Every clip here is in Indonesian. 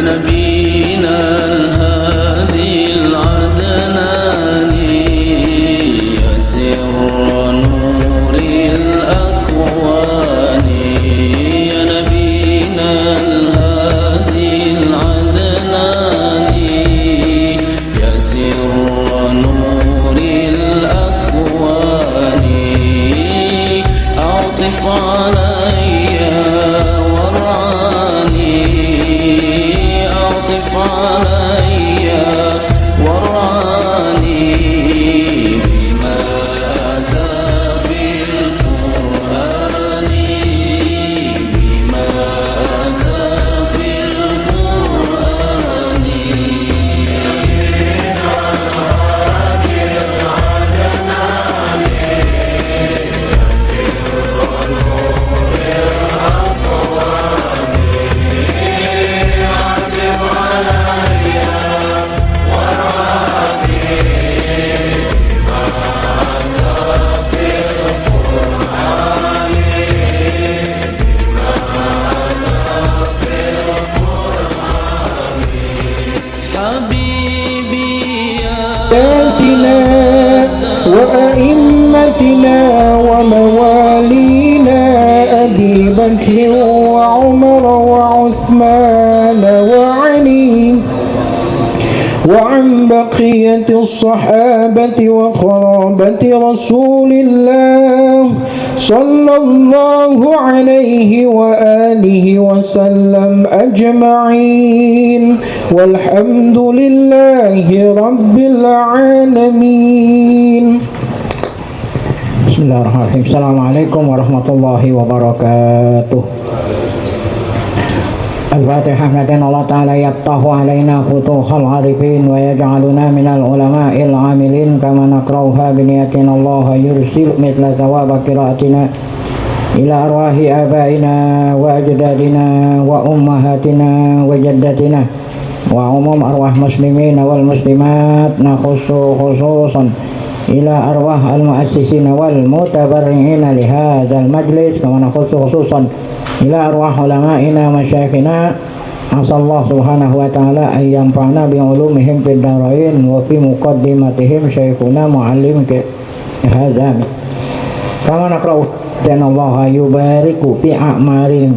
نبينا الهادي العدناني يا سر نور الأكوان يا نبينا الهادي العدناني يا سر نور الأكوان أعطف علي ورعني أعطف علي ورعني بما أتى في القرآن بما أتى في القرآن حبيبي يا ساداتنا وأئمتنا وموالينا أبي بكر وعمر وعثمان وعلي وعن بقية الصحابة وقرابة رسول الله صلى الله عليه وآله وسلم أجمعين والحمد لله رب العالمين. Bismillahirrahmanirrahim. Assalamualaikum warahmatullahi wabarakatuh. Al-Fatihah. Nadin Allah Ta'ala yaftahu alaina futuhal arifin wa yaj'aluna minal ulama'il amilin kama nakrauha biniyatin Allah yursil mitla thawaba qiraatina ila arwahi abaina wa ajdadina wa ummahatina wa jaddatina wa umum arwah muslimin wal muslimat nakhussu khususan ila arwah al-mu'assisin wal mutabarri'ina li hadzal majlis kama nakhussu khususan ila arwah ulama'ina masyayikhina asallahu subhanahu wa ta'ala an yanfa'na bi ulumihim fid darain wa fi muqaddimatihim syekhuna muallim ke hadzam kama naqra'u dan Allah yubariku fi a'marina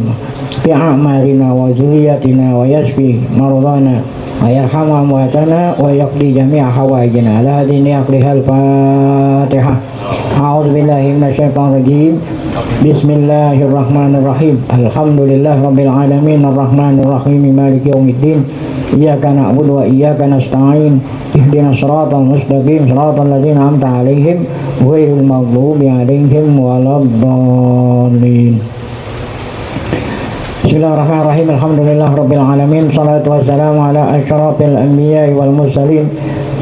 wa zuriyatina wa yashfi maradana wa yarhamu amwatana wa yaqdi jami'a hawaijina ala hadini aqlihal fatihah. A'udzu billahi minasyaitonir rajim. Bismillahirrahmanirrahim. Alhamdulillah rabbil alamin arrahmanir rahim maliki yaumiddin. Iyyaka na'budu wa iyyaka nasta'in. Ihdinas siratal mustaqim siratal ladzina an'amta 'alaihim ghairil maghdubi 'alaihim waladdallin. Bismillahirrahmanirrahim. Alhamdulillah rabbil alamin. Shalatu wassalamu ala asyrafil anbiya'i wal mursalin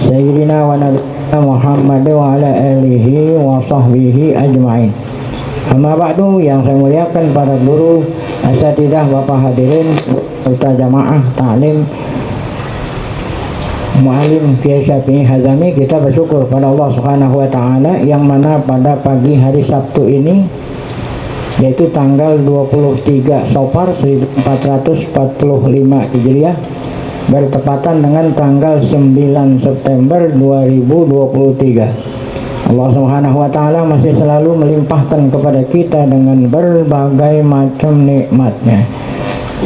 sayyidina wa nabiyina Muhammad wa ala alihi wa sahbihi ajma'in. Amma ba'du, yang saya muliakan para guru, asatidzah, bapak hadirin, serta jamaah ta'lim mu'alim Kiai Syafi'i Hazami, kita bersyukur pada Allah Subhanahu wa ta'ala yang mana pada pagi hari Sabtu ini, yaitu tanggal 23 Safar 1445 Hijriah, bertepatan dengan tanggal 9 September 2023. Allah Subhanahu wa ta'ala masih selalu melimpahkan kepada kita dengan berbagai macam nikmatnya,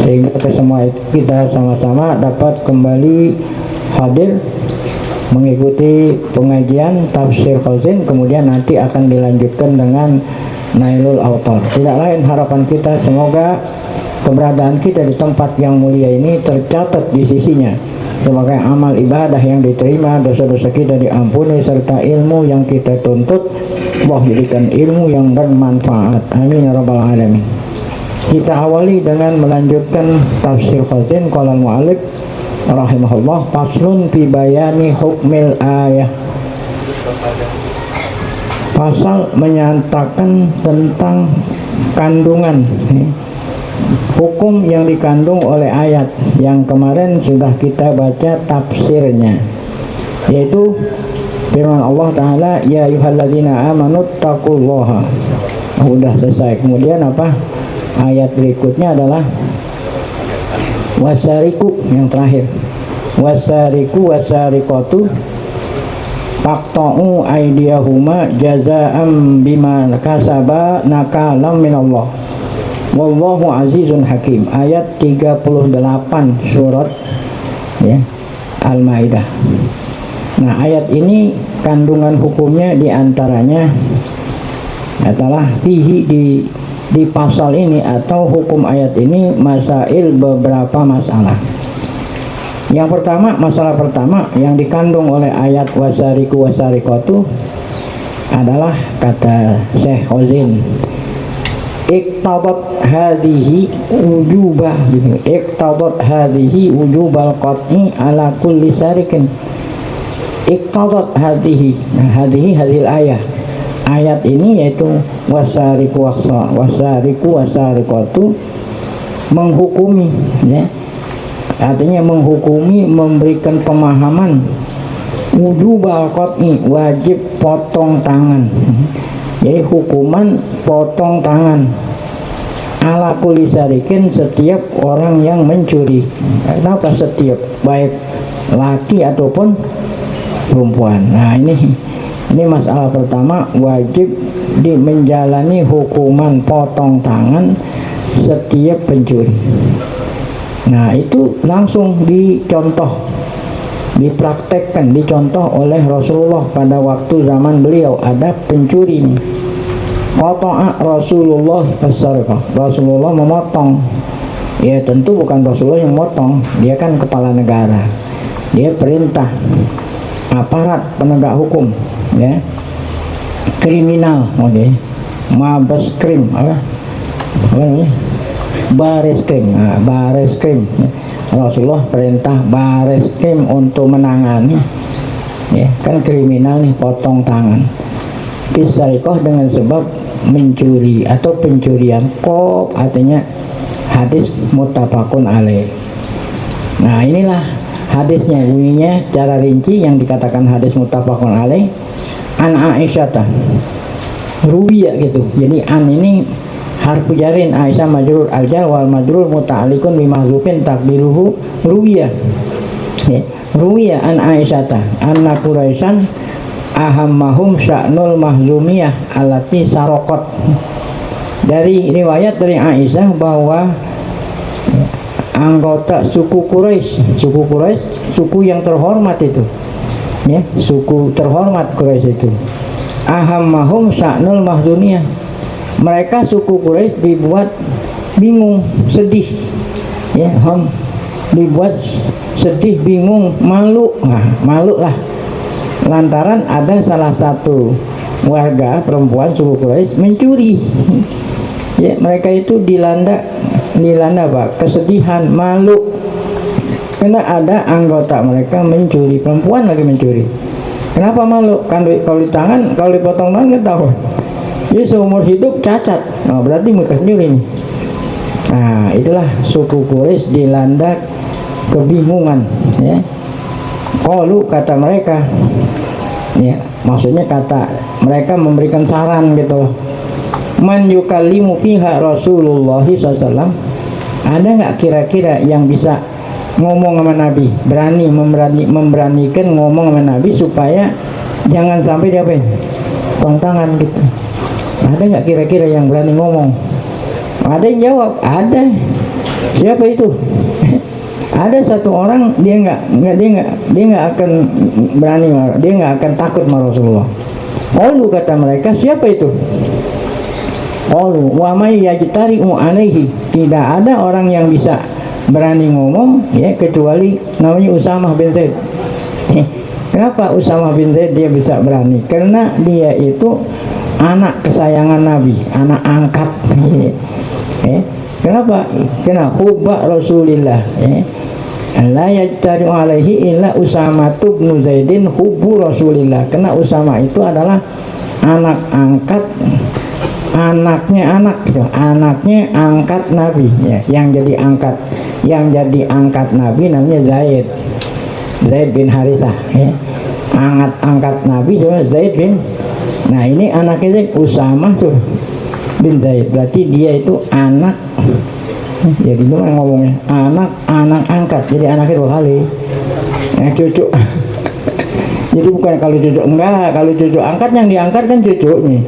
sehingga kesemua itu kita sama-sama dapat kembali hadir mengikuti pengajian tafsir Khazin, kemudian nanti akan dilanjutkan dengan Nailul Autar. Tidak lain harapan kita, semoga keberadaan kita di tempat yang mulia ini tercatat di sisinya sebagai amal ibadah yang diterima, dosa-dosa kita diampuni, serta ilmu yang kita tuntut Allah jadikan ilmu yang bermanfaat. Amin ya rabbal alamin. Kita awali dengan melanjutkan tafsir Khazin. Qala al-mu'allif rahimahullah, faslun fi bayani hukmil ayah. Pasal menyatakan tentang kandungan hukum yang dikandung oleh ayat yang kemarin sudah kita baca tafsirnya, yaitu firman Allah Ta'ala, ya ayyuhalladzina amanu taqullaha. Sudah selesai. Kemudian apa? Ayat berikutnya adalah wasariku yang terakhir, wasariku wasariqatu faqta'u aydiyahuma jazaa'an bima kasaba nakalam minallah wallahu azizun hakim. Ayat 38 surat ya Al-Maidah. Nah, ayat ini kandungan hukumnya diantaranya adalah fihi di pasal ini atau hukum ayat ini masail beberapa masalah. Yang pertama, masalah pertama yang dikandung oleh ayat wasariku wasariqatu adalah kata Syekh Ozin, iqtadat hadhihi wujubah gitu. Iqtadat hadhihi wujubal qat'i ala kulli sarikin. Iqtadat hadhihi, hadhil ayah. Ayat ini yaitu wasariku wasariqatu menghukumi ya. Artinya menghukumi, memberikan pemahaman wujubal qat'i, wajib potong tangan. Jadi hukuman potong tangan ala kulli sarikin, setiap orang yang mencuri. Kenapa setiap, baik laki ataupun perempuan. Nah, ini masalah pertama, wajib menjalani hukuman potong tangan setiap pencuri. Nah, itu langsung dicontoh, dipraktekkan, dicontoh oleh Rasulullah pada waktu zaman beliau. Ada pencuri ini, qata'a Rasulullah fasarqah, Rasulullah memotong. Ya tentu bukan Rasulullah yang memotong, dia kan kepala negara, dia perintah aparat penegak hukum ya, kriminal, oke, Mabes Krim apa namanya, Bareskrim. Nah, Bareskrim, Rasulullah perintah Bareskrim untuk menangani ya, kan kriminal nih, potong tangan bisarikoh dengan sebab mencuri atau pencurian. Qop artinya hadis muttafaqun alaih. Nah, inilah hadisnya, bunyinya secara rinci yang dikatakan hadis muttafaqun alaih. An Aisyah ruwiya gitu. Jadi an ini harfu jarin, Aisyah majrur, al-jar wal majrur muta'alliqun bi mahdzufin taqdiruhu ruwiya. Ya, ruwiya an Aisyah anna Quraisyan ahammahum sya'nul mahzumiyah allati saraqat. Dari riwayat dari Aisyah bahwa anggota suku Quraisy, suku yang terhormat itu ya, suku terhormat Quraisy itu, ahammahum sya'nul mahzumiyah, mereka suku Quraisy dibuat bingung, sedih ya, dibuat sedih, bingung, malu. Nah, malu lah lantaran ada salah satu warga perempuan suku Quraisy mencuri ya. Mereka itu dilanda Pak, kesedihan, malu karena ada anggota mereka mencuri, perempuan lagi mencuri. Kenapa malu? Kan kalau di tangan, kalau dipotong tangan ketahuan. Jadi seumur hidup cacat. Nah, berarti bekas nyuri. Nah, itulah suku Quraisy dilanda kebingungan ya. Qalu, kata mereka ya, maksudnya kata mereka memberikan saran gitu, man yukallimu fiha Rasulullah SAW, ada nggak kira-kira yang bisa ngomong sama Nabi, berani memberanikan ngomong sama Nabi supaya jangan sampai dia potong tangan gitu. Ada nggak kira-kira yang berani ngomong? Ada yang jawab, ada. Siapa itu? Ada satu orang, dia nggak akan berani, dia nggak akan takut sama Rasulullah. Qalu, kata mereka, siapa itu? Qalu wa may yajtari'u alaihi, tidak ada orang yang bisa berani ngomong ya kecuali namanya Usamah bin Zaid. Kenapa Usamah bin Zaid dia bisa berani? Karena dia itu anak kesayangan Nabi, anak angkat. Kenapa? Karena hubba Rasulillah. La yajtari'u alaihi illa Usamah bin Zaidin hubbu Rasulillah. Karena Usamah itu adalah anak angkat, anaknya angkat Nabi ya, yang jadi angkat Nabi namanya Zaid bin Harisah ya. Angkat Nabi juga Zaid bin, nah ini anaknya Usamah tuh bin Zaid, berarti dia itu anak Jadi itu yang ngomongnya anak angkat, jadi anaknya 2 kali. Cucu. Jadi bukan kalau cucu enggak, kalau cucu angkat yang diangkat kan cucunya,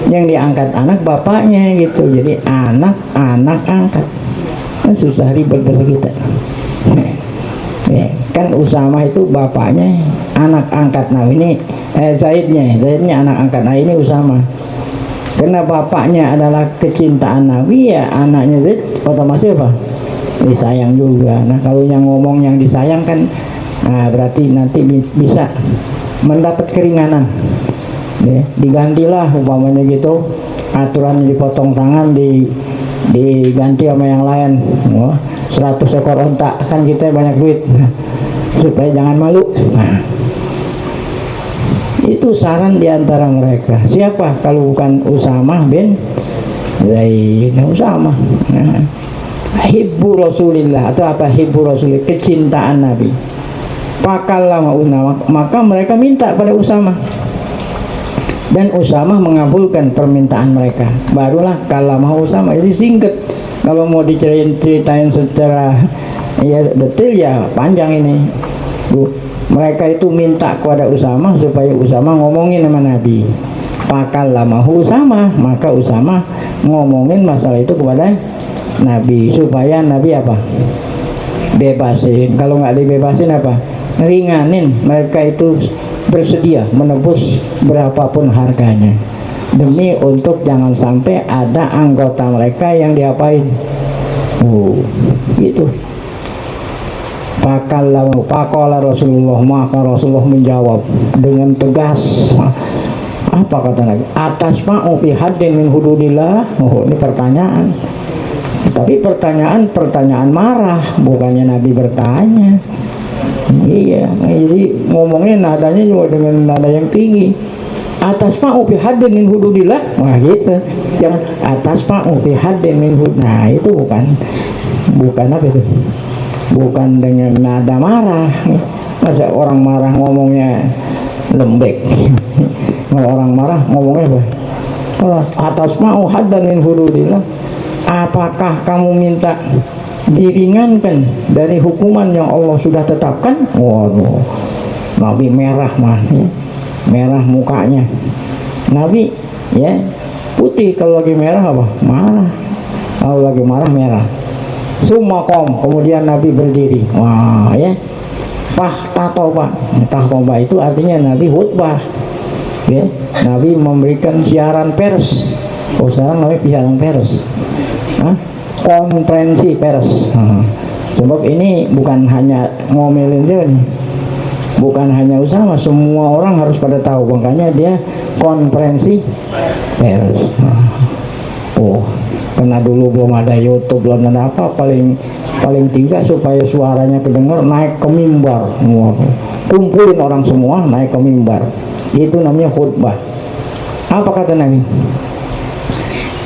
yang diangkat anak bapaknya gitu. Jadi anak angkat kan susah ribet bahasa kita. Ya, kan Usama itu bapaknya anak angkat. Nah ini Zaidnya anak angkat. Nah ini Usama. Karena bapaknya adalah kecintaan Nabi, ya anaknya Zaid otomatis apa? Disayang juga. Nah kalau yang ngomong yang disayang kan, nah berarti nanti bisa mendapat keringanan. Ya, digantilah umpamanya gitu, aturan dipotong tangan diganti sama yang lain. 100 ekor onta, kan kita banyak duit, supaya jangan malu. Nah, itu saran diantara mereka. Siapa kalau bukan Usamah bin Zaid? Usamah. Nah, hibbu Rasulillah atau apa, hibbu Rasulillah, kecintaan Nabi. Pakallama Usama, maka mereka minta pada Usamah, dan Usamah mengabulkan permintaan mereka. Barulah kalama Usamah. Jadi singkat. Kalau mau diceritain secara ya detail ya panjang ini. Mereka itu minta kepada Usamah supaya Usamah ngomongin sama Nabi. Pakallamahu Usamah, maka Usamah ngomongin masalah itu kepada Nabi supaya Nabi apa? Bebasin. Kalau nggak dibebasin apa? Ringanin. Mereka itu bersedia menebus berapapun harganya demi untuk jangan sampai ada anggota mereka yang diapain. Gitu. Pakola Rasulullah, maka Rasulullah menjawab dengan tegas. Apa kata Nabi? Atas ma'u fi haddin min hududillah. Ini pertanyaan. Tapi pertanyaan marah, bukannya Nabi bertanya. Iya, jadi ngomongnya nadanya juga dengan nada yang tinggi. Atas ma'u fi haddin min hududillah. Wah gitu. Jangan atas ma'u fi haddin min hududillah. Nah itu bukan apa itu? Bukan dengan nada marah. Masa orang marah ngomongnya lembek? Kalau orang marah ngomongnya apa? Atas ma'u haddan min hududillah. Apakah kamu minta diringankan dari hukuman yang Allah sudah tetapkan? Waduh, Nabi merah mah, ya. Merah mukanya. Nabi ya putih, kalau lagi merah apa? Marah. Kalau lagi marah merah. Sumakom, kemudian Nabi berdiri. Wah ya, Tahtatoba itu artinya Nabi khutbah. Ya, Nabi memberikan siaran pers. Oh sekarang Nabi siaran pers. Konferensi pers. Sebab ini bukan hanya ngomelin dia nih, bukan hanya Usama, semua orang harus pada tahu. Makanya dia konferensi pers. Karena dulu belum ada YouTube, belum ada apa, paling tiga supaya suaranya kedengar naik ke mimbar. Kumpulin orang semua naik ke mimbar. Itu namanya khutbah. Apa kata Nabi?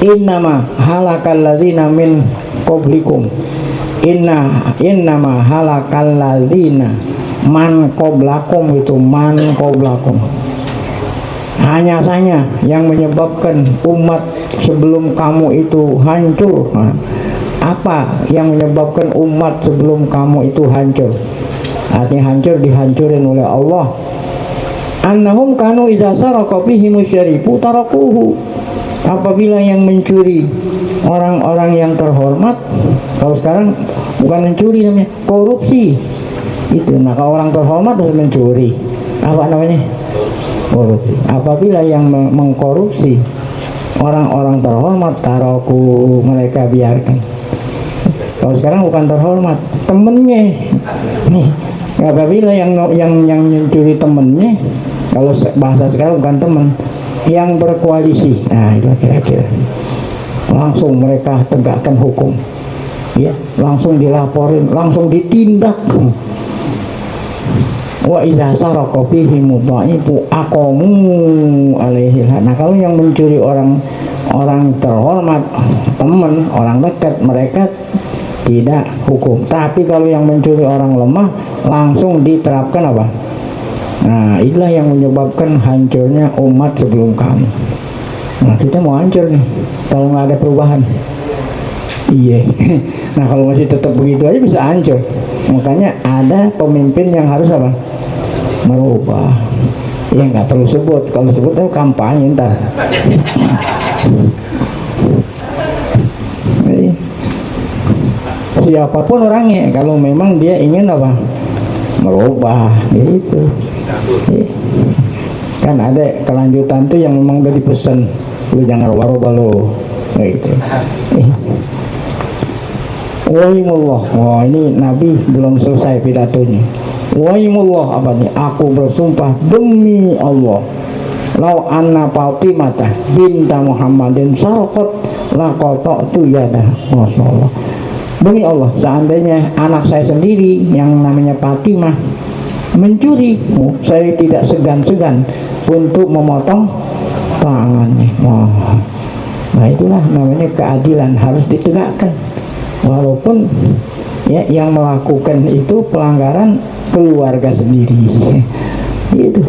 Innama halakal ladzina min qablikum. Innama halakal ladzina man qablakum, itu man qablakum. Hanya saja yang menyebabkan umat sebelum kamu itu hancur. Apa yang menyebabkan umat sebelum kamu itu hancur? Artinya hancur, dihancurin oleh Allah. Annahum kanu idza saraka bihim syarifu tarakuhu. Apabila yang mencuri orang-orang yang terhormat, kalau sekarang bukan mencuri namanya, korupsi. Itu. Nah, kalau orang terhormat harus mencuri. Apa namanya? Korupsi. Apabila yang mengkorupsi orang-orang terhormat, taraku, mereka biarkan. Kalau sekarang bukan terhormat, temennya. Nih, apabila yang mencuri temennya, kalau bahasa sekarang bukan teman, yang berkoalisi. Nah itu kira-kira langsung mereka tegakkan hukum, ya, langsung dilaporin, langsung ditindak. Wa idza saraka fihim dhaifu aqamu alaihi. Nah kalau yang mencuri orang terhormat, teman, orang dekat, mereka tidak hukum. Tapi kalau yang mencuri orang lemah, langsung diterapkan apa? Nah itulah yang menyebabkan hancurnya umat sebelum kamu. Nah kita mau hancur nih kalau nggak ada perubahan. Iya. Nah kalau masih tetap begitu aja bisa hancur. Makanya ada pemimpin yang harus apa? Merubah. Ya nggak perlu sebut. Kalau sebut itu kampanye ntar. Siapapun orangnya, kalau memang dia ingin apa? Merubah, gitu. Kan ada kelanjutan tuh yang memang udah dipesan, lu jangan rubah-rubah lo, gitu. Wahimullah, wah ini Nabi belum selesai pidatonya. Wahimullah apa nih? Aku bersumpah demi Allah, lau anna Fatimah binta Muhammadin sarqat laqata'tu yadah. Masya Allah. Demi Allah, seandainya anak saya sendiri yang namanya Fatimah mencuri, saya tidak segan-segan untuk memotong tangannya. Wah. Nah itulah namanya keadilan, harus ditegakkan. Walaupun ya yang melakukan itu pelanggaran keluarga sendiri. Itu.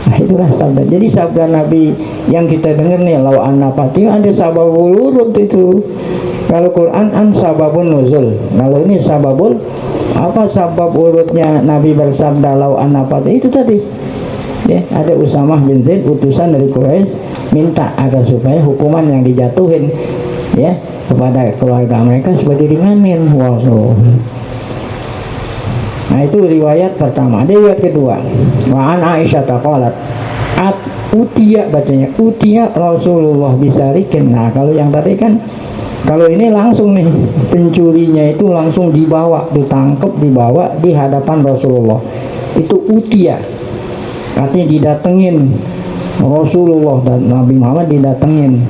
Nah itulah sabda. Jadi sabda Nabi yang kita dengar nih, lau anna Fatimah, ada sababul wurud itu. Kalau Quran an sababun nuzul. Kalau ini sababul apa, sabab urutnya Nabi bersabda lau anna Fatimah itu tadi. Ya, ada Usamah bin Zaid, utusan dari Quraisy, minta agar supaya hukuman yang dijatuhin ya kepada keluarga mereka sebagai diringanin. Wow. Nah itu riwayat pertama. Ada riwayat kedua. Wa an Aisyah taqalat utiya, bacanya utiya Rasulullah bisarikin. Nah kalau yang tadi kan, kalau ini langsung nih pencurinya itu langsung dibawa, ditangkap, dibawa di hadapan Rasulullah. Itu utiya, artinya didatengin Rasulullah dan Nabi Muhammad didatengin.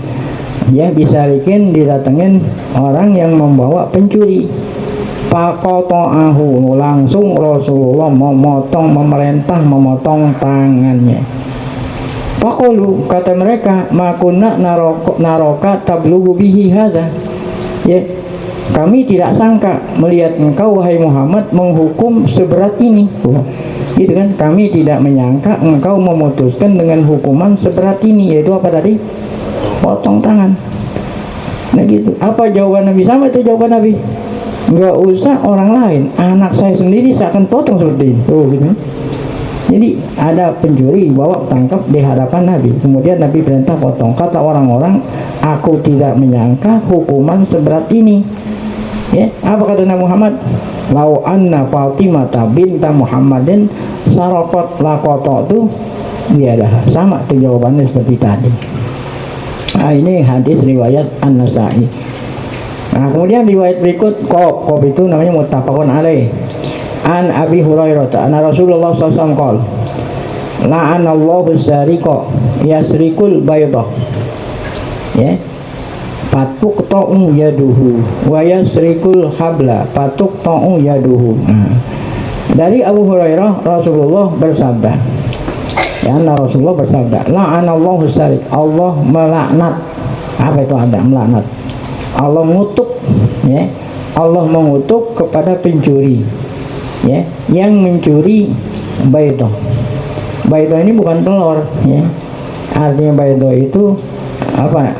Ya bisarikin, didatengin orang yang membawa pencuri. Faqata'ahu, langsung Rasulullah memotong, memerintah memotong tangannya. Faqalu, kata mereka, makunna naroka tablugu bihi hadza. Ya, kami tidak sangka melihat engkau wahai Muhammad menghukum seberat ini. Gitu kan, kami tidak menyangka engkau memutuskan dengan hukuman seberat ini, yaitu apa tadi? Potong tangan. Nah gitu. Apa jawaban Nabi? Sama itu jawaban Nabi. Nggak usah orang lain, anak saya sendiri saya akan potong seperti ini. Gitu. Jadi ada pencuri bawa tangkap di hadapan Nabi, kemudian Nabi perintah potong. Kata orang-orang, aku tidak menyangka hukuman seberat ini. Ya, apa kata Nabi Muhammad? Lau anna Fatimah binta Muhammadin sarqat laqata'tu biadah. Sama tuh jawabannya seperti tadi. Nah, ini hadis riwayat An-Nasa'i. Nah, kemudian riwayat berikut Qab itu namanya muttafaqun alaih. An Abi Hurairah anna Rasulullah sallallahu alaihi wasallam qala la'anallahu sariqa yasrikul baydah. Ya. Patuk ta'u yaduhu wa yasrikul habla patuk ta'u yaduhu. Dari Abu Hurairah Rasulullah bersabda, ya, Rasulullah bersabda, la'anallahu sariq, Allah melaknat. Apa itu ada melaknat? Allah mengutuk, ya, Allah mengutuk kepada pencuri, ya, yang mencuri baydah. Baydah ini bukan telur, ya. Artinya baydah itu apa?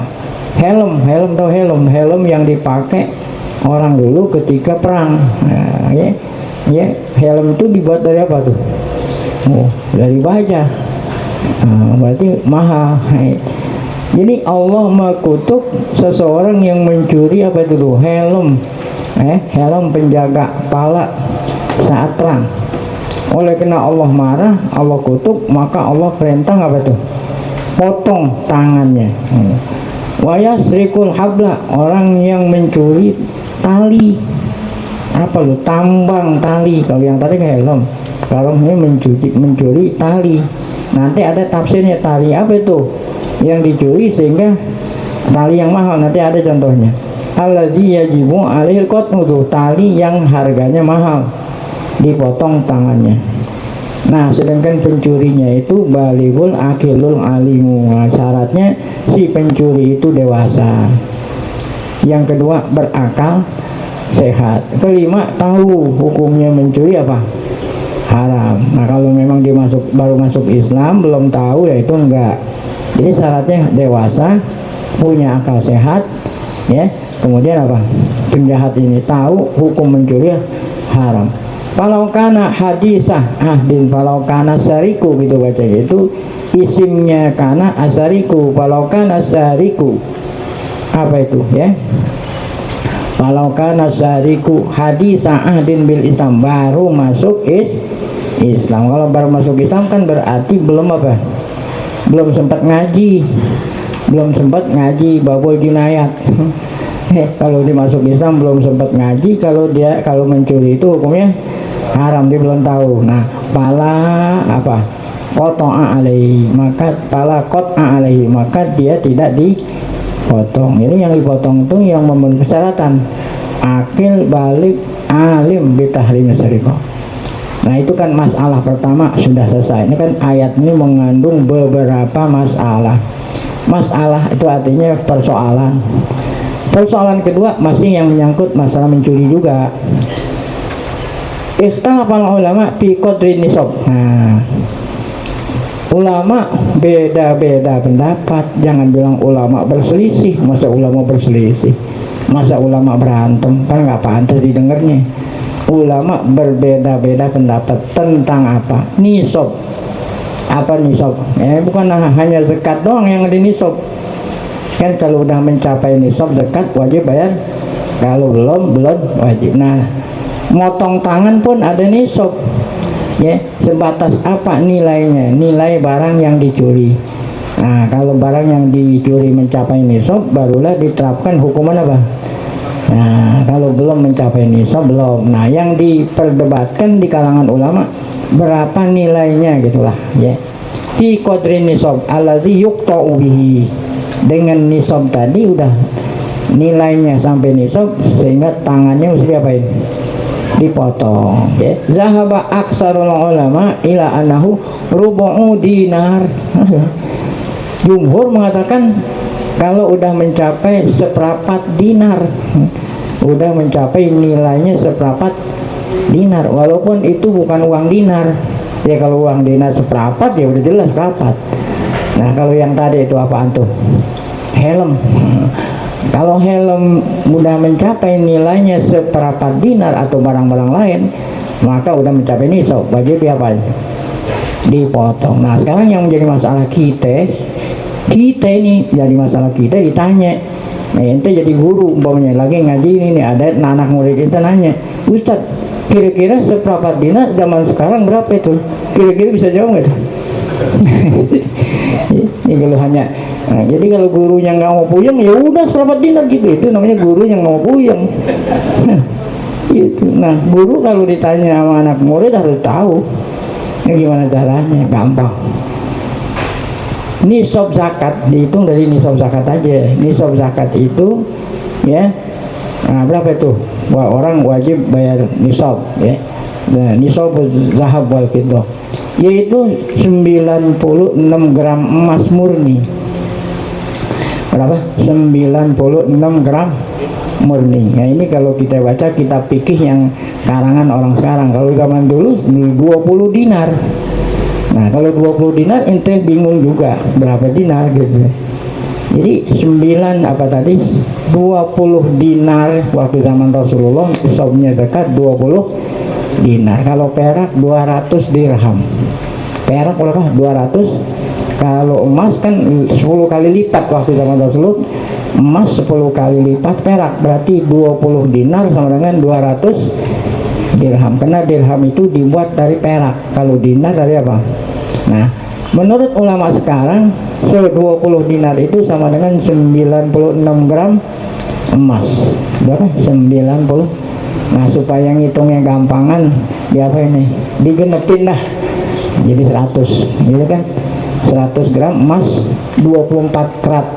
Helm yang dipakai orang dulu ketika perang. Nah, ya, helm itu dibuat dari apa tuh? Oh, dari baja. Nah, berarti mahal. Jadi Allah mengutuk seseorang yang mencuri apa itu dulu? Helm penjaga kepala saat perang. Oleh karena Allah marah, Allah kutuk, maka Allah perintah apa tuh? Potong tangannya. Wa yasrikul habla, orang yang mencuri tali. Apa lu? Tambang tali. Kalau yang tadi helm, kalau ini mencuri tali. Nanti ada tafsirnya tali apa itu? Yang dicuri sehingga tali yang mahal. Nanti ada contohnya. Allazi yajibu alil qat'u, tali yang harganya mahal, dipotong tangannya. Nah, sedangkan pencurinya itu balighul akilul alimu. Nah, syaratnya si pencuri itu dewasa. Yang kedua berakal sehat. Kelima tahu hukumnya mencuri apa? Haram. Nah, kalau memang dia baru masuk Islam belum tahu, ya itu enggak. Jadi syaratnya dewasa, punya akal sehat, ya. Kemudian apa? Penjahat ini tahu hukum mencuri haram. Falau kana hadisah ahdin falau kana sariku, gitu baca itu isimnya kana asariku, falau kana sariku apa itu ya, falau kana sariku hadisah ahdin bil Islam, baru masuk Islam. Kalau baru masuk Islam kan berarti belum apa, belum sempat ngaji, babul jinayat. Kalau dimasuk Islam belum sempat ngaji, kalau mencuri itu hukumnya haram, dia belum tahu. Nah, pala apa? Qata'a alaihi, maka pala qat'a alaihi, maka dia tidak dipotong. Ini yang dipotong itu yang memenuhi persyaratan akil, balik, alim bitahrim syariqah. Nah, itu kan masalah pertama sudah selesai. Ini kan ayat ini mengandung beberapa masalah. Masalah itu artinya persoalan. Persoalan kedua masih yang menyangkut masalah mencuri juga. Ikhtalafa ulama fi qadri nisab. Nah, ulama beda-beda pendapat. Jangan bilang ulama berselisih. Masa ulama berselisih? Masa ulama berantem? Kan nggak pantas didengarnya. Ulama berbeda-beda pendapat tentang apa? Nisab. Apa nisab? Bukan hanya zakat doang yang di nisab. Kan kalau udah mencapai nisab zakat wajib bayar, kalau belum wajib. Nah, motong tangan pun ada nisab ya, sebatas apa nilainya, nilai barang yang dicuri. Nah, kalau barang yang dicuri mencapai nisab barulah diterapkan hukuman apa. Nah, kalau belum mencapai nisab belum. Nah, yang diperdebatkan di kalangan ulama berapa nilainya gitulah ya. Fi qadri nisab allazi yuqta'u bihi, dengan nisab tadi udah nilainya sampai nisab sehingga tangannya mesti diapain? Dipotong ya. Zahaba aksarul ulama ila annahu rubu'u dinar. Jumhur mengatakan kalau udah mencapai seperempat dinar, udah mencapai nilainya seperempat dinar, walaupun itu bukan uang dinar ya. Kalau uang dinar seperempat ya udah jelas seperempat. Nah, kalau yang tadi itu apaan tuh? Helm. Kalau helm udah mencapai nilainya seperempat dinar atau barang-barang lain, maka udah mencapai nisab, wajib diapain? Dipotong. Nah, sekarang yang menjadi masalah kita ini jadi masalah kita ditanya. Nah, ente jadi guru umpamanya lagi ngaji ini ada anak murid kita nanya, Ustaz, kira-kira seperempat dinar zaman sekarang berapa itu? Kira-kira bisa jawab nggak? Ini kalau hanya jadi kalau gurunya nggak mau puyeng ya udah seperempat dinar gitu, itu namanya guru yang mau puyeng. Gitu. Nah, guru kalau ditanya sama anak murid harus tahu gimana caranya, gampang. Nisab zakat dihitung dari nisab zakat aja. Nisab zakat itu ya, nah, berapa itu? Wah, orang wajib bayar nisab ya. Nah, nisab zahab wal fiddah yaitu 96 gram emas murni. Berapa? 96 gram murni. Nah, ini kalau kita baca kitab fikih yang karangan orang sekarang. Kalau zaman dulu 20 dinar. Nah, kalau 20 dinar ente bingung juga berapa dinar gitu. Jadi 9 apa tadi? 20 dinar waktu zaman Rasulullah, nisabnya zakat 20 dinar. Kalau perak 200 dirham. Perak berapa? 200. Kalau emas kan 10 kali lipat waktu zaman Rasulullah. Emas 10 kali lipat perak, berarti 20 dinar sama dengan 200 dirham. Karena dirham itu dibuat dari perak, kalau dinar dari apa? Nah, menurut ulama sekarang 20 dinar itu sama dengan 96 gram emas. Berapa? 90. Nah, supaya ngitungnya gampangan, di apa ini? Digenepin dah. Jadi 100, gitu kan? 100 gram emas 24 karat.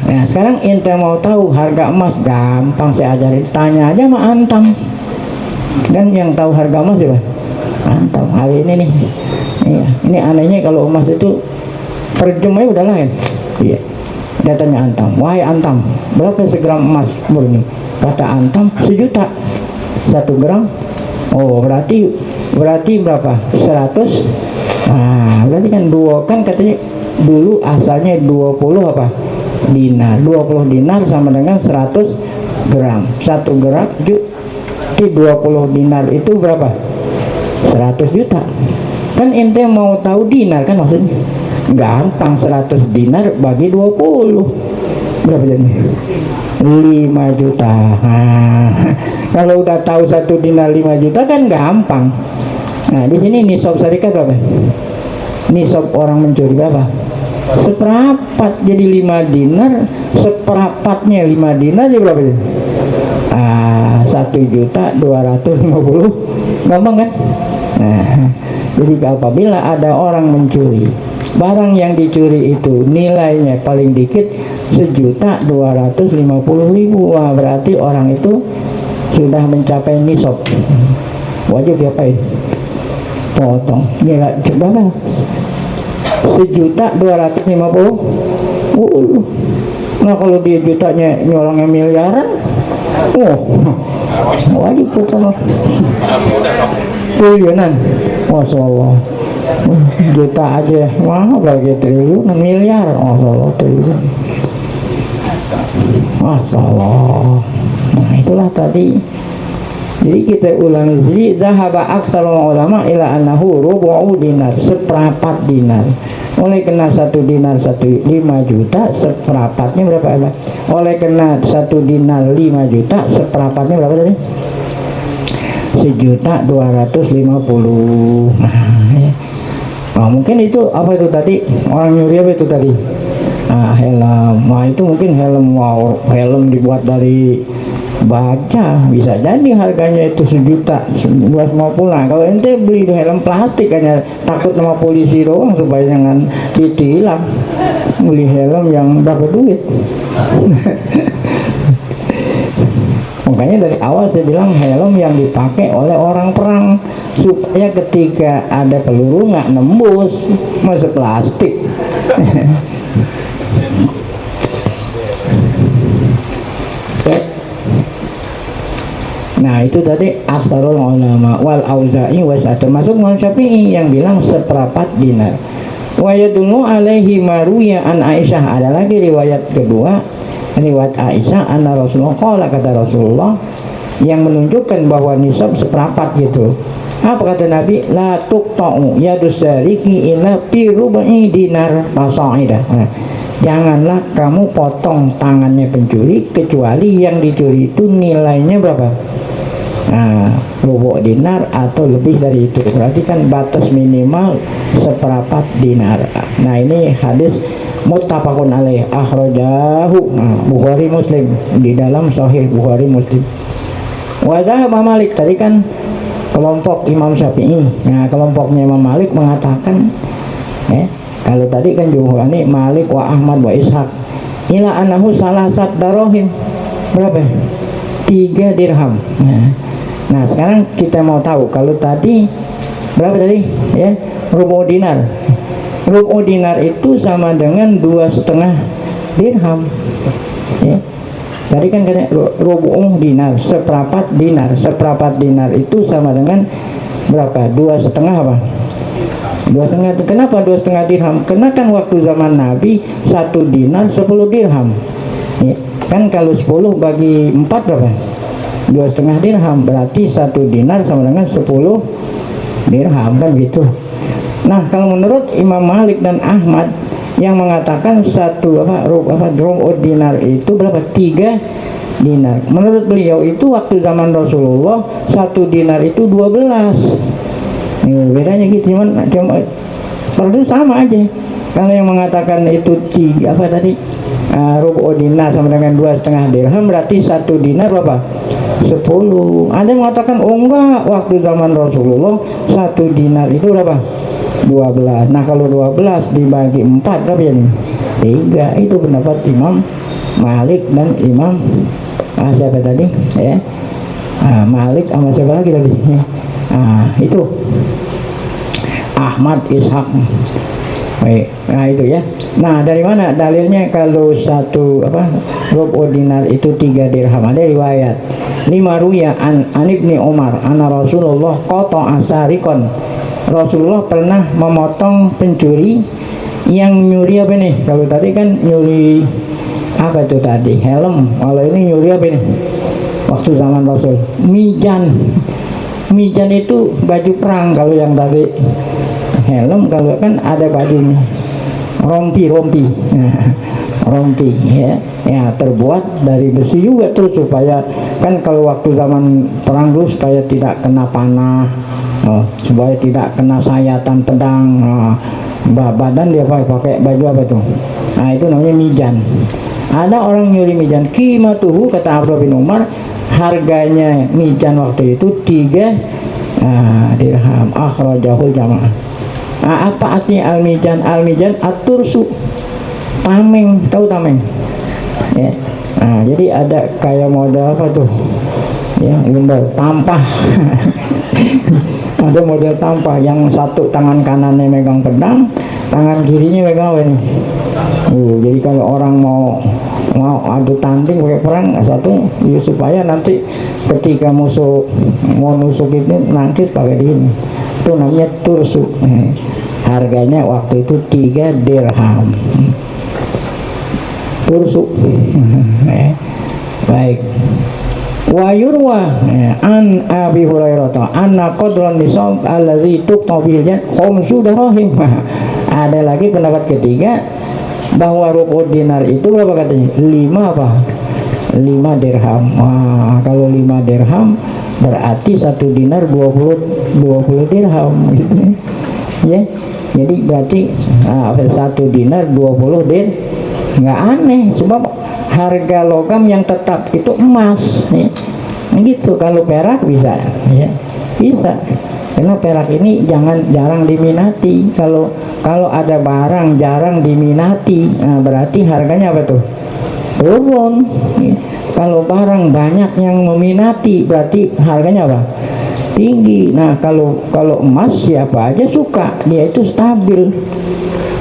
Nah, sekarang ente mau tahu harga emas, gampang saya ajarin. Tanya aja sama Antam. Dan yang tahu harga emas siapa? Antam. Hari ini nih. Iya, ini anehnya kalau emas itu per jamnya udah lain. Iya. Dia tanya Antam, wahai Antam, berapa segram emas murni? Kata Antam, 1 juta 1 gram. Oh, berarti berapa? 100. Nah, berarti kan kan katanya dulu asalnya 20 apa? dinar. 20 dinar sama dengan 100 gram. 1 gram 20 dinar itu berapa? 100 juta. Kan ente mau tahu dinar kan maksudnya? Gampang, 100 dinar bagi 20. Berapa jadi? 5 juta. Nah, kalau udah tahu 1 dinar 5 juta kan gampang. Nah, di sini nisab syarikat berapa? Nisab orang mencuri berapa? Seperapat. Jadi 5 dinar, seperapatnya 5 dinar jadi berapa? 1.250.000. Gampang kan? Nah, jadi apabila ada orang mencuri, barang yang dicuri itu nilainya paling dikit 1.250.000. Wah, berarti orang itu sudah mencapai nisab. Wajib diapain? Potong. Nilai berapa? 1.250.000. Nah, kalau dia jutanya nyolongnya miliaran, wajib potong. Triliunan. Masya Allah. Juta aja, wah bagi triliunan, miliar. Masya Allah, triliun. Masya Allah. Nah, itulah tadi. Jadi kita ulangi sini, zahaba aksarul ulama ila annahu rubu'u dinar, seperempat dinar. Oleh kena 1 dinar 5 juta, seperempatnya berapa? Oleh kena 1 dinar 5 juta, seperempatnya berapa tadi? 1.250.000. Nah, mungkin itu apa itu tadi? Orang nyuri apa itu tadi? Helm. Nah, itu mungkin helm. Wow, helm dibuat dari baja, bisa jadi harganya itu 1 juta buat mau pulang. Kalau ente beli helm plastik hanya takut sama polisi doang supaya jangan ditilang. Beli helm yang berapa duit? Makanya dari awal saya bilang helm yang dipakai oleh orang perang, supaya ketika ada peluru nggak nembus masuk plastik. Nah, itu tadi aksarul ulama wal auza'i wasa, termasuk Imam Syafi'i yang bilang seperempat dinar. Wa yadullu alaihi maruya an Aisyah. Ada lagi riwayat kedua, riwayat Aisyah, anna Rasulullah qala, kata Rasulullah yang menunjukkan bahwa nisab seperempat gitu. Apa kata Nabi? La tuqta'u yadus sariki illa fi rubu'i dinar fasaidah. Janganlah kamu potong tangannya pencuri kecuali yang dicuri itu nilainya berapa? Rubu' dinar atau lebih dari itu. Berarti kan batas minimal seperempat dinar. Nah, ini hadis muttafaqun alaih, akhrajahu Bukhari Muslim, di dalam Sahih Bukhari Muslim. Wa dhahaba Malik, tadi kan kelompok Imam Syafi'i. Nah, kelompoknya Imam Malik mengatakan, kalau tadi kan jumhur ini Malik wa Ahmad wa Ishaq, ila anahu salasat darohim. Berapa? 3 dirham. Nah, sekarang kita mau tahu, kalau tadi berapa tadi? Rubu' dinar. Rubu' dinar itu sama dengan 2,5 dirham. Tadi kan katanya rubu' dinar, seperempat dinar. Seperempat dinar itu sama dengan berapa? 2,5 apa? 2,5. Kenapa 2,5 dirham? Karena kan waktu zaman Nabi 1 dinar 10 dirham. Kan kalau 10 bagi 4 berapa? 2,5 dirham. Berarti 1 dinar sama dengan 10 dirham, kan gitu. Nah, kalau menurut Imam Malik dan Ahmad yang mengatakan rubu' dinar itu berapa? 3 dinar. Menurut beliau itu waktu zaman Rasulullah 1 dinar itu 12. Bedanya gitu, cuma perlu sama aja. Kalau yang mengatakan itu rubu' dinar sama dengan 2,5 dirham, berarti 1 dinar berapa? 10. Ada yang mengatakan enggak, waktu zaman Rasulullah 1 dinar itu berapa? 12. Nah, kalau 12 dibagi 4 berapa ya nih? 3. Itu pendapat Imam Malik dan Imam siapa tadi? Malik sama siapa lagi tadi? Itu Ahmad, Ishaq. Baik. Nah, itu ya. Nah, dari mana dalilnya kalau rubu' dinar itu 3 dirham? Ada riwayat 5 ruya an ibni Umar anna Rasulullah qata'a sarikon. Rasulullah pernah memotong pencuri yang nyuri apa nih? Kalau tadi kan nyuri Apa itu tadi? Helm. Kalau ini nyuri apa ini? Waktu zaman Rasul. Mijan. Mijan itu baju perang. Kalau yang tadi helm, kalau kan ada bajunya. Rompi. Rompi ya terbuat dari besi juga tuh, supaya kan kalau waktu zaman perang dulu supaya tidak kena panah, supaya tidak kena sayatan pedang. Badan dia pakai baju apa tuh? Nah itu namanya mijan. Ada orang nyuri mijan, qimatuhu, kata Abdullah bin Umar, harganya mijan waktu itu 3 dirham. Akhrajahu jamaah. Apa artinya al-mijan? Al-mijan at-tursu, tameng. Tahu tameng? Ya. Nah, jadi ada kayak model apa tuh? Ya, model tampah. Ada model tampah yang satu tangan kanannya megang pedang, tangan kirinya megang apa nih? Jadi kalau orang mau adu tanding pakai perang, satu ya, supaya nanti ketika musuh mau nusuk itu nangkis pakai ini. Itu namanya tursu. Harganya waktu itu 3 dirham. Tursu. Baik. Wa yurwa an Abi Hurairah anna qadran nisab allazi tuqtabil khamsu dirham. Ada lagi pendapat ketiga bahwa rubu dinar itu berapa katanya? 5 apa? 5 dirham. Wah, kalau 5 dirham berarti 1 dinar 20 dirham gitu. Ya. Jadi berarti 1 dinar 20 dir. Nggak aneh, sebab harga logam yang tetap itu emas ya. Gitu. Kalau perak bisa ya, bisa, karena perak ini jarang diminati. Kalau ada barang jarang diminati, berarti harganya apa tuh? Turun ya. Kalau barang banyak yang meminati, berarti harganya apa? Tinggi. Nah kalau emas siapa aja suka, dia itu stabil.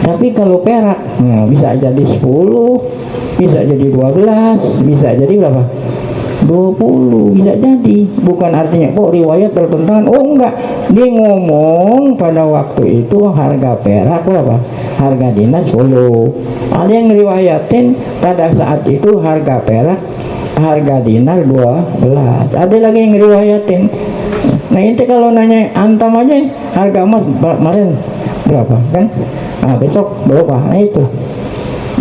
Tapi kalau perak bisa jadi 10, bisa jadi 12, bisa jadi berapa? 20, bisa jadi. Bukan artinya riwayat bertentangan. Oh enggak, dia ngomong pada waktu itu harga perak berapa? Harga dinar 10. Ada yang ngeriwayatin pada saat itu harga perak, harga dinar 12. Ada lagi yang ngeriwayatin. Nah itu kalau nanya antam aja harga emas kemarin berapa kan? Besok berapa? Nah itu.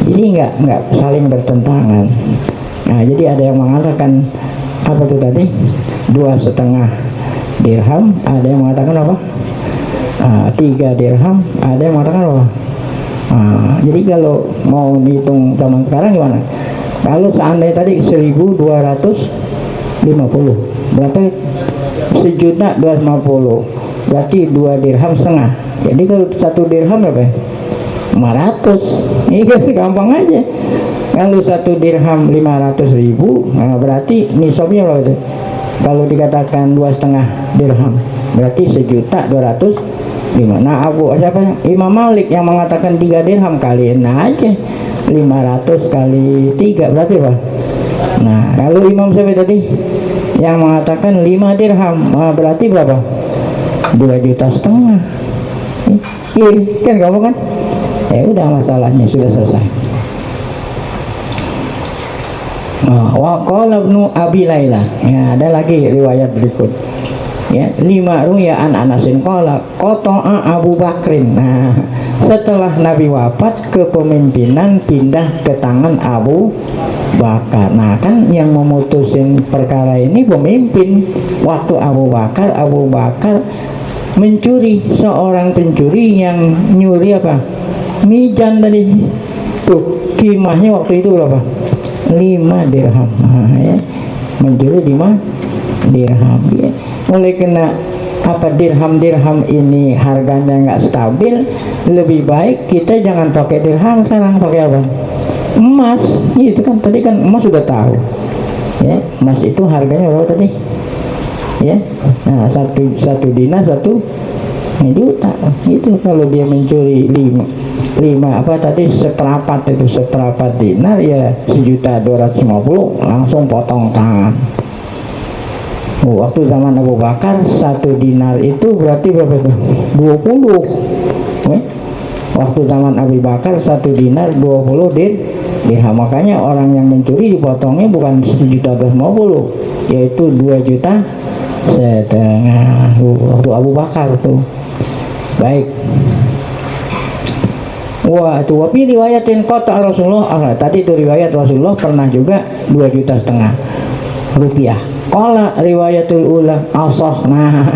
Jadi nggak saling bertentangan. Nah jadi ada yang mengatakan apa tuh tadi? 2,5 dirham. Ada yang mengatakan apa? 3 dirham. Ada yang mengatakan apa? Jadi kalau mau hitung zaman sekarang gimana? Kalau seandainya tadi 1.250, berapa? 1.250, berarti 2 dirham setengah. Jadi kalau 1 dirham berapa? 500. Ini kan gampang aja. Kalau 1 dirham 500.000, berarti nisabnya berapa itu? Kalau dikatakan 2,5 dirham, berarti 1.205.000. Nah Imam Malik yang mengatakan 3 dirham, kaliin aja 500 kali 3 berarti apa? Nah kalau Imam Syafi'i tadi yang mengatakan 5 dirham, berarti berapa? 2,5 juta. Iya kan, kamu kan? Udah, masalahnya sudah selesai. Wa qala Ibnu Abi Laila. Ya, ada lagi riwayat berikut. Ya, 5 ruya an Anasin qala qata'a Abu Bakrin. Nah, setelah Nabi wafat, kepemimpinan pindah ke tangan Abu Bakar. Nah kan yang memutusin perkara ini pemimpin. Waktu Abu Bakar mencuri, seorang pencuri yang nyuri apa? Mijan tadi. Tuh, kimahnya waktu itu berapa? 5 dirham. Ya. Mencuri 5 dirham. Ya. Oleh kena dirham ini harganya nggak stabil, lebih baik kita jangan pakai dirham, sekarang pakai apa? Emas. Itu kan tadi kan emas sudah tahu ya, emas itu harganya berapa tadi ya? Nah satu dinar 1 juta. Itu kalau dia mencuri 5 seperapat dinar ya 1.250.000, langsung potong tangan. Waktu zaman Abu Bakar 1 dinar itu berarti berapa tuh? 20 ya? Waktu zaman Abu Bakar 1 dinar 20 dirham. Makanya orang yang mencuri dipotongnya bukan 1.250.000, yaitu 2,5 juta. Waktu Abu Bakar tuh. Baik. Wah, itu wapi riwayatin kota Rasulullah. Tadi itu riwayat Rasulullah pernah juga 2,5 juta rupiah. Qala riwayatul ula asah. Nah,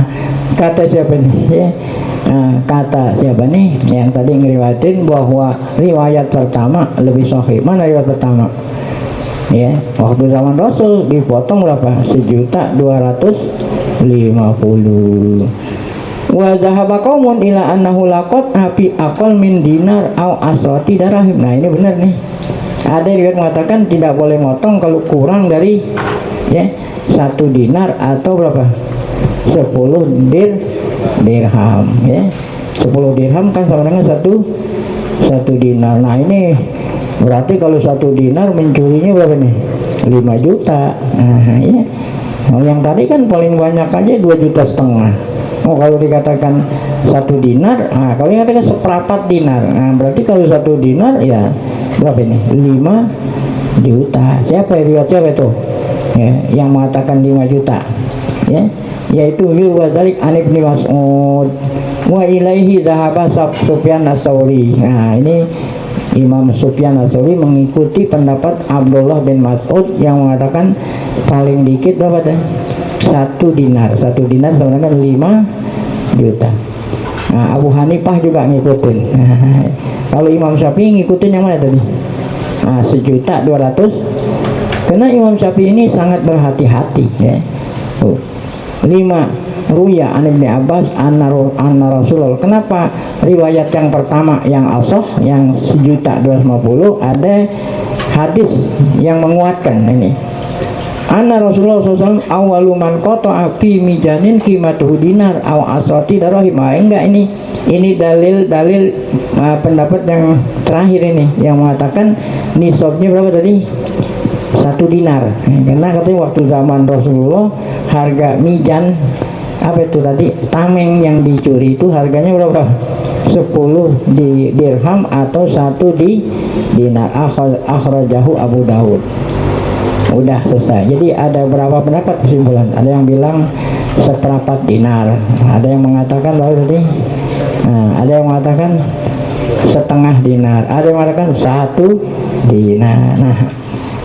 kata siapa nih? Ya. Nah, kata siapa nih yang tadi ngeriwayatin bahwa riwayat pertama lebih sahih. Mana riwayat pertama? Ya, waktu zaman Rasul dipotong berapa? 1.250.000. Wa zahaba qaumun ila annahu laqad api aqal min dinar au asrati darahim. Nah, ini benar nih. Ada riwayat mengatakan tidak boleh motong kalau kurang dari ya 1 dinar atau berapa? 10 dirham ya. 10 dirham kan sama dengan 1 dinar. Nah, ini berarti kalau 1 dinar mencurinya berapa nih? 5 juta. Nah, ya. Nah, yang tadi kan paling banyak aja 2,5 juta. Oh, kalau dikatakan 1 dinar, nah kalau dikatakan seperempat dinar, nah berarti kalau 1 dinar ya berapa ini? 5 juta. Siapa itu? Ya, yang mengatakan 5 juta. Ya, yaitu Yurwazalik Anib bin Mas'ud wa ilaihi zahaba Sufyan Ats-Tsauri. Nah, ini Imam Sufyan Ats-Tsauri mengikuti pendapat Abdullah bin Mas'ud yang mengatakan paling dikit berapa teh? 1 dinar. 1 dinar sebenarnya 5 juta. Nah, Abu Hanifah juga ngikutin. Kalau Imam Syafi'i ngikutin yang mana tadi? Nah, 1.200.000. Karena Imam Syafi'i ini sangat berhati-hati ya. 5 ruya an Ibnu Abbas anna Rasulullah. Kenapa riwayat yang pertama yang asah yang 1.250.000 ada hadis yang menguatkan ini. Anna Rasulullah SAW awalu man qata'a fi mijanin qimatuhu dinar aw asrati darahim. Enggak, ini dalil pendapat yang terakhir ini yang mengatakan nisabnya berapa tadi? 1 dinar. Karena katanya waktu zaman Rasulullah harga mijan apa itu tadi? Tameng yang dicuri itu harganya berapa? 10 dirham atau 1 dinar. Akhrajahu Abu Dawud. Udah selesai. Jadi ada berapa pendapat kesimpulan? Ada yang bilang seperempat dinar, ada yang mengatakan lalu tadi, ada yang mengatakan setengah dinar, ada yang mengatakan 1 dinar. Nah,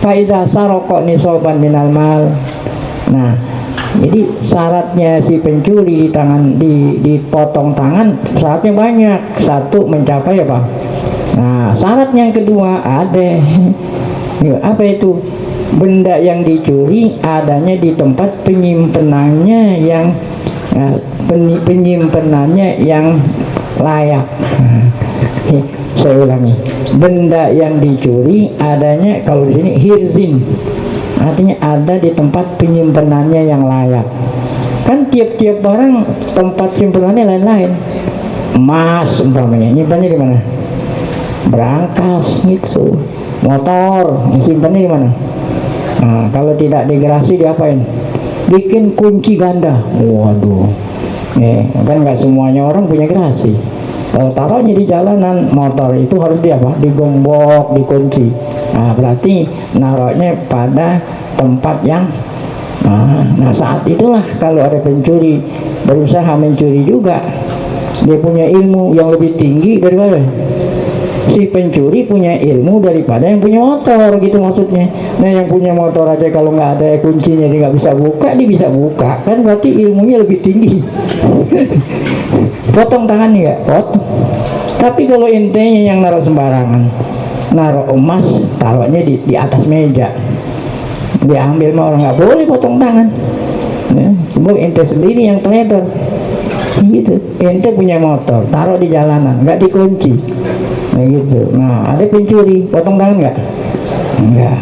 faida saroko nisoban minal mal. Nah, jadi syaratnya si pencuri dipotong tangan, syaratnya banyak. 1 mencapai apa? Nah, syarat yang kedua ada apa itu? Benda yang dicuri adanya di tempat penyimpenannya yang layak. Saya ulangi, benda yang dicuri adanya kalau di sini hirzin, artinya ada di tempat penyimpenannya yang layak. Kan tiap-tiap barang tempat simpenannya lain-lain. Emas umpamanya nyimpannya di mana? Berangkas gitu. Motor simpannya di mana? Nah, kalau tidak digerasi diapain? Bikin kunci ganda. Waduh, kan nggak semuanya orang punya gerasi. Kalau taruhnya di jalanan motor itu harus digembok, dikunci. Nah, berarti naruhnya pada tempat yang nah saat itulah kalau ada pencuri berusaha mencuri juga, dia punya ilmu yang lebih tinggi daripada si pencuri punya ilmu daripada yang punya motor gitu maksudnya. Nah, yang punya motor aja kalau nggak ada kuncinya dia nggak bisa buka, dia bisa buka, kan berarti ilmunya lebih tinggi. Potong tangan nggak? Potong. Tapi kalau intenya yang naruh sembarangan, naruh emas taruhnya di atas meja, diambil mah orang nggak boleh potong tangan. Ya, sebab ente sendiri yang teledor gitu. Ente punya motor taruh di jalanan nggak dikunci. Nah gitu. Nah, ada pencuri, potong tangan nggak? Enggak.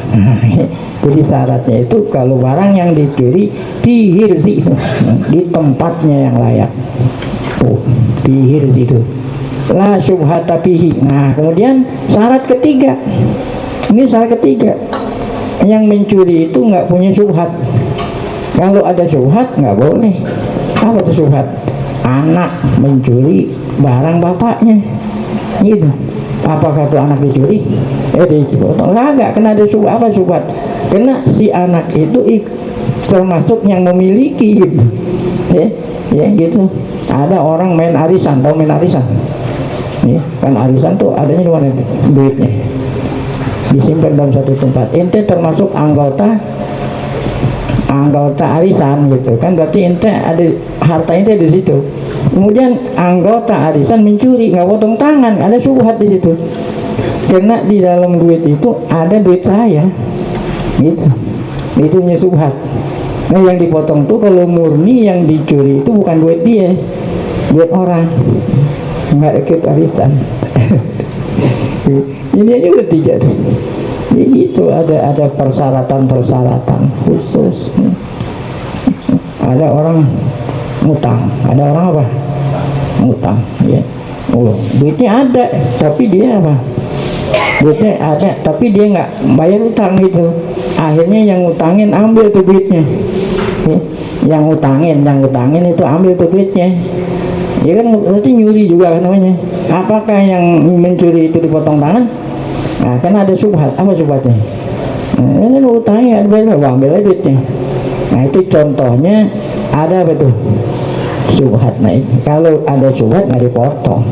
Jadi syaratnya itu kalau barang yang dicuri dihirzi, di tempatnya yang layak. Dihirzi itu. La syubhata fihi. Nah, kemudian syarat ketiga. Ini syarat ketiga. Yang mencuri itu nggak punya syubhat. Kalau ada syubhat nggak boleh. Apa itu syubhat? Anak mencuri barang bapaknya. Gitu. Apakah itu anak dicuri? Dipotong. Enggak, kena ada subhat. Kena si anak itu termasuk yang memiliki gitu. Ya gitu. Ada orang main arisan, tahu main arisan? Ya, kan arisan tuh adanya di mana duitnya? Disimpan dalam satu tempat. Ente termasuk anggota arisan gitu kan, berarti ente ada harta ente di situ. Kemudian anggota arisan mencuri, nggak potong tangan, ada subhat di situ. Karena di dalam duit itu ada duit saya, gitu. Itu punya subhat. Nah yang dipotong tuh kalau murni yang dicuri itu bukan duit dia, duit orang, nggak ikut arisan. Ini aja udah 3 tuh. Jadi itu ada persyaratan khusus. Ada orang ngutang, ada orang apa? Ngutang, ya. Oh, duitnya ada, tapi dia apa? Duitnya ada, tapi dia nggak bayar utang gitu. Akhirnya yang ngutangin ambil tuh duitnya. Ya. Yang ngutangin itu ambil tuh duitnya. Ya kan berarti nyuri juga kan namanya. Apakah yang mencuri itu dipotong tangan? Nah, kan ada subhat. Apa subhatnya? Nah, ini utangnya ambil aja duitnya. Nah, itu contohnya ada apa tuh? Subhat. Nah, kalau ada subhat nggak dipotong.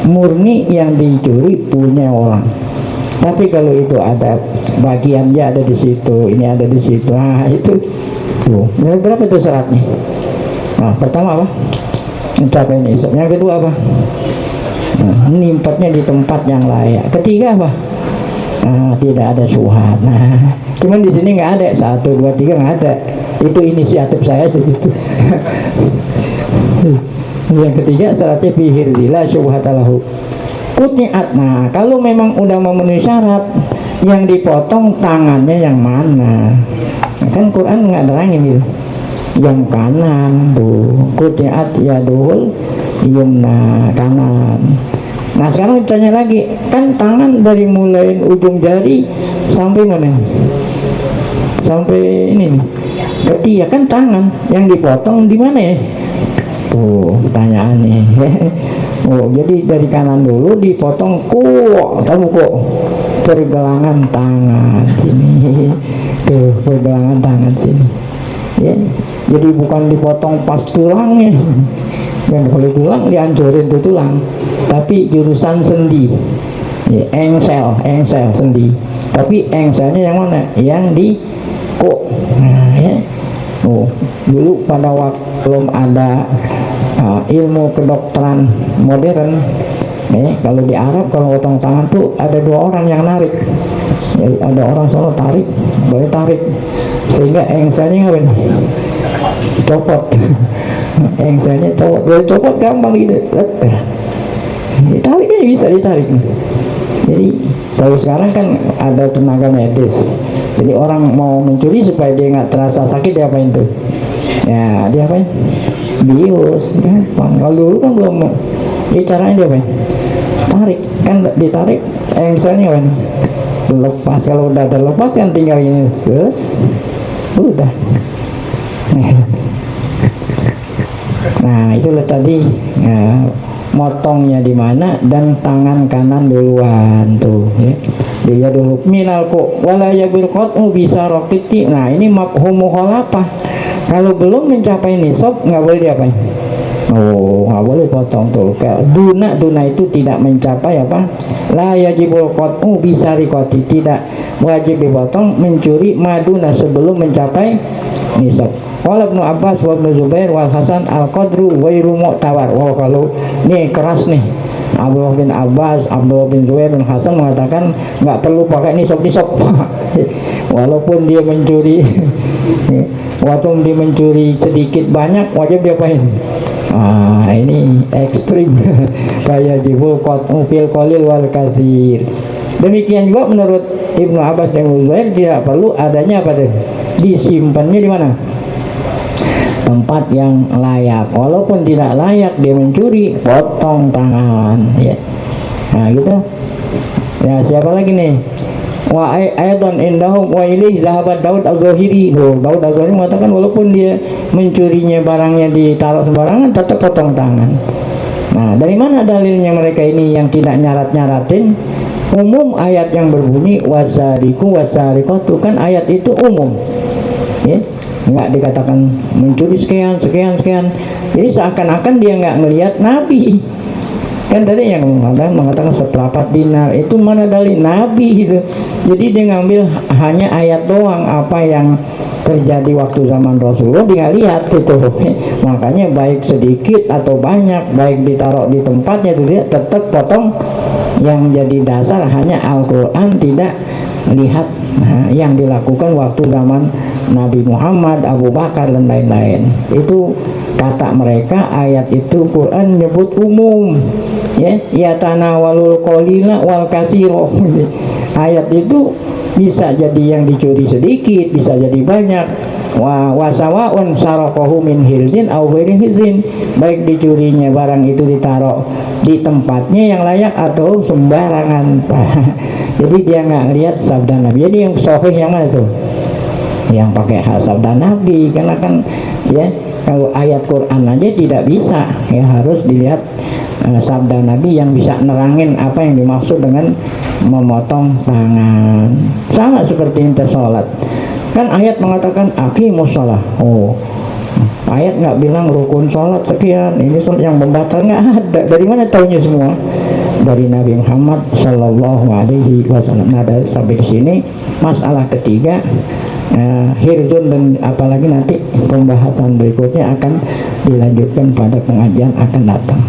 Murni yang dicuri punya orang. Tapi kalau itu ada bagiannya ada di situ, ini ada di situ. Nah, itu tuh. Berapa itu syaratnya? Nah, pertama apa? Mencapai nisab. Yang kedua apa? Nah, nimpatnya di tempat yang layak. Ketiga apa? Nah, tidak ada subhat. Nah, cuman di sini nggak ada 1, 2, 3 nggak ada. Itu inisiatif saya begitu. Yang ketiga syaratnya fihirzila subhatalahu kutniat. Nah, kalau memang udah memenuhi syarat, yang dipotong tangannya yang mana? Nah, kan Quran nggak nerangin gitu. Yang kanan tuh kutniat yadul yumna, kanan. Nah sekarang ditanya lagi, kan tangan dari mulai ujung jari sampai mana? Sampai ini nih. Berarti ya kan tangan yang dipotong di mana ya? Tuh pertanyaannya. Oh, jadi dari kanan dulu dipotong tahu kok pergelangan tangan sini. Tuh pergelangan tangan sini. Ya, jadi bukan dipotong pas tulangnya. Yang kalau tulang dihancurin tuh tulang, tapi jurusan sendi, ya, engsel sendi. Tapi engselnya yang mana? Yang di kok. Nah, ya. Oh, dulu pada waktu belum ada ilmu kedokteran modern, kalau di Arab kalau potong tangan tuh ada 2 orang yang narik. Jadi ada orang solo tarik, boleh tarik, sehingga engselnya ngapain? Copot. Engselnya copot, boleh copot gampang gitu. Ditarik aja bisa ditarik. Jadi kalau sekarang kan ada tenaga medis. Jadi orang mau mencuri supaya dia nggak terasa sakit, dia apain tuh? Ya dia apain? Bius, gampang. Kalau dulu kan belum. Jadi caranya dia apain? Tarik, kan ditarik engselnya kan lepas. Kalau udah lepas kan tinggal ini terus udah. Nah itulah tadi motongnya di mana, dan tangan kanan duluan tuh ya. Dia dulu minal kok wala yabil qat'u bisa rokiti. Nah ini mafhum mukhalafah. Kalau belum mencapai nisab nggak boleh diapain? Oh, nggak boleh potong tuh. Duna itu tidak mencapai apa? La yajibul qat'u bisa rikoti, tidak wajib dipotong mencuri maduna sebelum mencapai nisab. Qala Ibnu Abbas wa Ibnu Zubair wal Hasan al-qadru ghairu mu'tabar. Wah, kalau ini keras nih. Abdullah bin Abbas, Abdullah bin Zubair dan Hasan mengatakan nggak perlu pakai nisab. Walaupun dia mencuri walaupun dia mencuri sedikit banyak wajib diapain? Ini ekstrim. Kayak jibul qat'u fil qalil wal katsir. Demikian juga menurut Ibnu Abbas dan Zubair tidak perlu adanya apa tuh? Disimpannya di mana? Tempat yang layak. Walaupun tidak layak dia mencuri, potong tangan ya. Nah gitu ya. Siapa lagi nih? Wa aidan indahum wa ilaihi zahabat Daud az-Zahiri. Daud az-Zahiri mengatakan walaupun dia mencurinya barangnya ditaruh sembarangan tetap potong tangan. Nah dari mana dalilnya mereka ini yang tidak nyarat-nyaratin? Umum ayat yang berbunyi wasariku wasarikatu, kan ayat itu umum, ya, nggak dikatakan mencuri sekian sekian sekian. Jadi seakan-akan dia nggak melihat Nabi. Kan tadi yang mengatakan seperempat dinar itu mana dari Nabi gitu. Jadi dia ngambil hanya ayat doang, apa yang terjadi waktu zaman Rasulullah dia nggak lihat gitu. Makanya baik sedikit atau banyak, baik ditaruh di tempatnya itu dia tetap potong. Yang jadi dasar hanya Al-Quran, tidak lihat yang dilakukan waktu zaman Nabi Muhammad, Abu Bakar dan lain-lain. Itu kata mereka, ayat itu Quran menyebut umum, ya tanawalul qalila wal katsira. Ayat itu bisa jadi yang dicuri sedikit, bisa jadi banyak. Wasawaun saraqahu min hirzin aw ghairi hirzin, baik dicurinya barang itu ditaruh di tempatnya yang layak atau sembarangan. Jadi dia nggak lihat sabda Nabi. Jadi yang sahih yang mana tuh? Yang pakai sabda Nabi, karena kan ya kalau ayat Quran aja tidak bisa, ya harus dilihat sabda Nabi yang bisa nerangin apa yang dimaksud dengan memotong tangan. Sama seperti inti sholat, kan ayat mengatakan aqimus shalah. Oh, ayat nggak bilang rukun sholat sekian, ini sholat yang membatal, nggak ada. Dari mana taunya semua? Dari Nabi Muhammad Sallallahu Alaihi Wasallam. Nah, sampai di sini masalah ketiga, hirzun, dan apalagi nanti pembahasan berikutnya akan dilanjutkan pada pengajian akan datang.